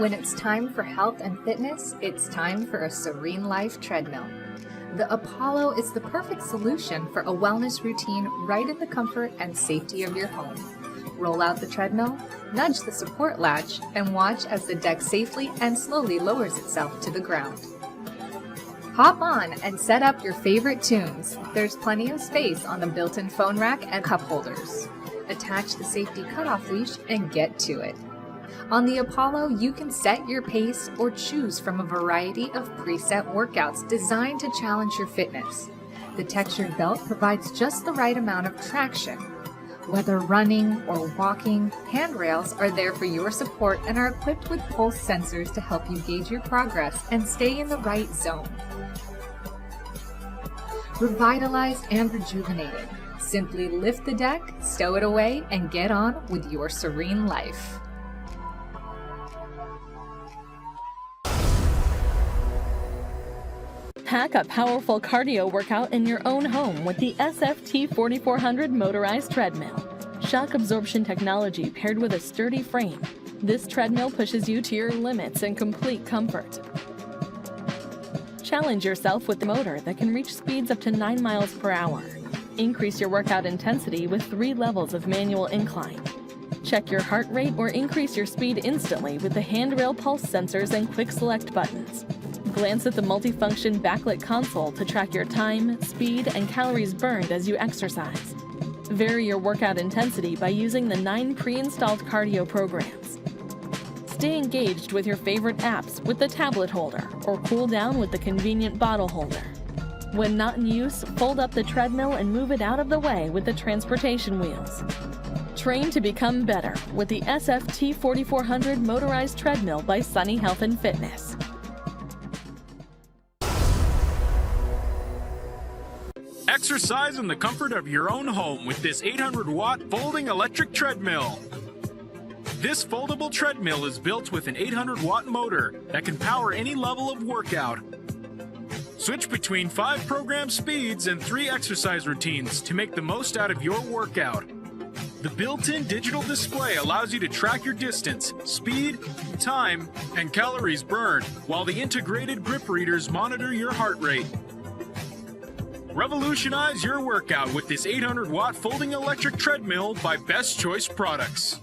When it's time for health and fitness, it's time for a SereneLife treadmill. The Apollo is the perfect solution for a wellness routine right in the comfort and safety of your home. Roll out the treadmill, nudge the support latch, and watch as the deck safely and slowly lowers itself to the ground. Hop on and set up your favorite tunes. There's plenty of space on the built-in phone rack and cup holders. Attach the safety cutoff leash and get to it. On the Apollo, you can set your pace or choose from a variety of preset workouts designed to challenge your fitness. The textured belt provides just the right amount of traction. Whether running or walking, handrails are there for your support and are equipped with pulse sensors to help you gauge your progress and stay in the right zone. Revitalized and rejuvenated. Simply lift the deck, stow it away, and get on with your SereneLife. Pack a powerful cardio workout in your own home with the SFT 4400 motorized treadmill. Shock absorption technology paired with a sturdy frame. This treadmill pushes you to your limits in complete comfort. Challenge yourself with the motor that can reach speeds up to 9 miles per hour. Increase your workout intensity with 3 levels of manual incline. Check your heart rate or increase your speed instantly with the handrail pulse sensors and quick select buttons. Glance at the multifunction backlit console to track your time, speed, and calories burned as you exercise. Vary your workout intensity by using the 9 pre-installed cardio programs. Stay engaged with your favorite apps with the tablet holder, or cool down with the convenient bottle holder. When not in use, fold up the treadmill and move it out of the way with the transportation wheels. Train to become better with the SFT 4400 motorized treadmill by Sunny Health and Fitness. Exercise in the comfort of your own home with this 800-watt folding electric treadmill. This foldable treadmill is built with an 800-watt motor that can power any level of workout. Switch between 5 program speeds and 3 exercise routines to make the most out of your workout. The built-in digital display allows you to track your distance, speed, time, and calories burned, while the integrated grip readers monitor your heart rate. Revolutionize your workout with this 800-watt folding electric treadmill by Best Choice Products.